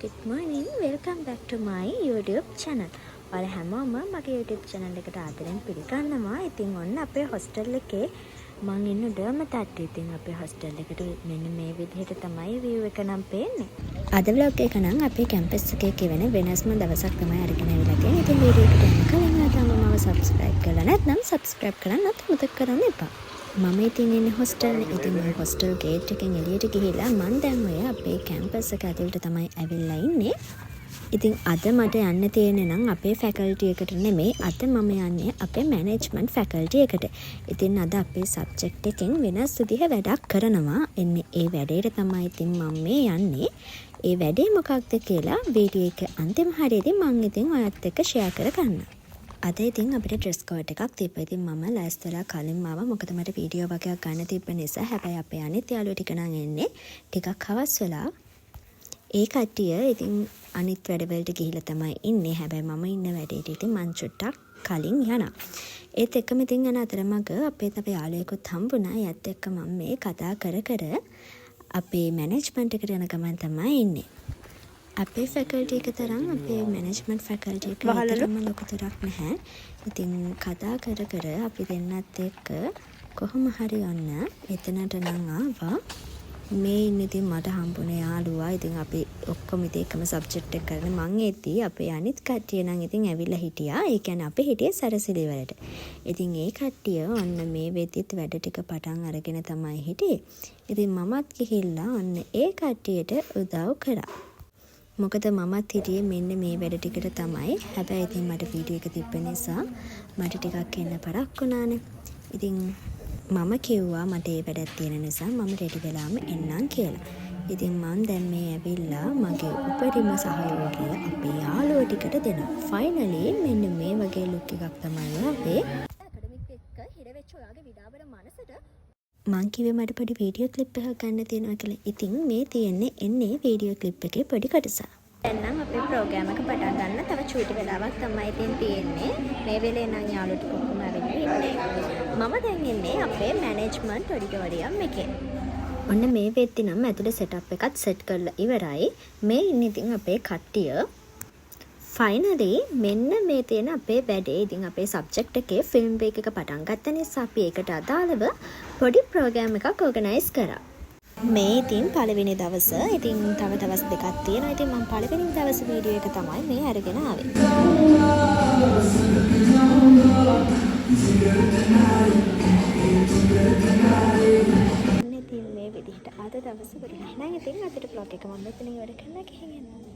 good morning, welcome back to my YouTube channel. ඔයාලා හැමෝම මගේ YouTube channel එකට ආදරෙන් පිළිගන්නවා. ඉතින් ඔන්න අපේ hostel එකේ මං ඉන්න ඩර්මට් ඉතින් අපේ hostel එකට මෙන්න මේ විදිහට තමයි view එක නම් පේන්නේ. අද vlog එක නම් අපේ campus එකේ කෙවෙන වෙනස්ම දවසක් තමයි අරගෙන ආවිලා තියෙන්නේ. ඉතින් වීඩියෝ එකට යන්න කලින් ඔයාලා මම subscribe කරලා නැත්නම් subscribe කරන්න අමතක කරන්න එපා. මම ඉතින් ඉන්නේ hostel එකේ. ඉතින් මේ hostel gate එකෙන් එළියට ගිහිලා මම දැන් ඔය අපේ campus එක ඇතුළට තමයි ඇවිල්ලා ඉන්නේ. ඉතින් අද මට යන්න තියෙන්නේ නම් අපේ faculty එකට නෙමෙයි. අද මම යන්නේ අපේ management faculty එකට. ඉතින් අද අපේ subject එකෙන් වෙනස් විදිහ වැඩක් කරනවා. එන්නේ ඒ වැඩේට තමයි ඉතින් මම මේ යන්නේ. ඒ වැඩේ මොකක්ද කියලා වීඩියෝ එක අන්තිම හරියේදී මම ඉතින් ඔයත් එක්ක share කරගන්නම්. අද ඉතින් අපිට ඩ්‍රෙස් කෝඩ් එකක් තිබ්බා. ඉතින් මම ලෑස්ති වෙලා කලින් ආවා. මොකද මට වීඩියෝ වගේක් ගන්න තිබ්බ නිසා. හැබැයි අපේ අනිත් යාළුවෝ ටික නම් එන්නේ ටිකක් හවස් වෙලා. ඒ කට්ටිය ඉතින් අනිත් වැඩවලට ගිහිල්ලා තමයි ඉන්නේ. හැබැයි මම ඉන්න වැඩේට ඉතින් මං චුට්ටක් කලින් යනවා. ඒත් එක්කම ඉතින් යන අතරමඟ අපේ තව යාළුවෙකුත් හම්බුණා. ඒත් එක්ක මම මේ කතා කර අපේ මැනේජ්මන්ට් එකට යන ගමන් තමයි ඉන්නේ. අපේ faculty එක තරම් අපේ management faculty එක විතරම ලොකුතරක් නැහැ. ඉතින් කතා කර අපි දෙන්නත් එක්ක කොහොම හරි යන්න එතනට නම් ආවා. මේ ඉන්නේ ඉතින් මට හම්බුනේ යාළුවා. ඉතින් අපි ඔක්කොම ඉතින් එකම subject එක කරන මං එද්දී අපේ අනිත් කට්ටිය නම් ඉතින් ඇවිල්ලා හිටියා. ඒ කියන්නේ අපි හිටියේ සරසිලි වලට. ඉතින් ඒ කට්ටිය ඔන්න මේ වෙද්දිත් වැඩ ටික පටන් අරගෙන තමයි හිටියේ. ඉතින් මමත් ගිහිල්ලා ඔන්න ඒ කට්ටියට උදව් කරා. මොකද මමත් හිටියේ මෙන්න මේ වැඩ ටිකට තමයි. හැබැයි ඉතින් මට වීඩියෝ එක තිබ්බ නිසා මට ටිකක් එන්න පරක් වුණානේ. ඉතින් මම කිව්වා මට ඒ වැඩක් තියෙන නිසා මම රෙඩි වෙලාම එන්නම් කියලා. ඉතින් මම දැන් මේ ඇවිල්ලා මගේ උපරිම සහයෝගය අපේ යාළුවෝ ටිකට දෙනවා. ෆයිනලි මෙන්න මේ වගේ ලුක් එකක් තමයි අපේ ඇකඩමික් එක්ක හිරවෙච්ච ඔයාගේ විඩාවර මනසට මං කිව්වේ මට පොඩි වීඩියෝ ක්ලිප් එකක් ගන්න තියෙනවා කියලා. ඉතින් මේ තියෙන්නේ එන්නේ වීඩියෝ ක්ලිප් එකේ පොඩි කොටසක්. දැන් නම් අපේ ප්‍රෝග්‍රෑම් එක පටන් ගන්න තව චූටි වෙලාවක් තමයි තියෙන්නේ. මේ වෙලේ නම් යාළුවෝ ටික ඔක්කොම ඇවිල්ලා ඉන්නේ. මම දැන් ඉන්නේ අපේ මැනේජ්මන්ට් ඔඩිටෝරියම් එකේ. ඔන්න මේ වෙද්දි නම් ඇතුලේ සෙටප් එකත් සෙට් කරලා ඉවරයි. මේ ඉන්නේ ඉතින් අපේ කට්ටිය. ෆයිනලි මෙන්න මේ තියෙන අපේ වැඩේ. ඉතින් අපේ සබ්ජෙක්ට් එකේ ෆිල්ම් බේක් එක පටන් ගත්ත නිසා අපි ඒකට අදාළව පොඩි ප්‍රෝග්‍රෑම් එකක් ඕගනයිස් කරා. මේ ඉතින් පළවෙනි දවස. ඉතින් තව දවස් දෙකක් තියෙනවා. ඉතින් මම පළවෙනි දවස් වීඩියෝ එක තමයි මේ අරගෙන ආවේ. ඉතින් මේ විදිහට අද දවස පුරා. එහෙනම් ඉතින් අදට vlog එක මම මෙතන ඉවර කරන්න ගිහින් යනවා.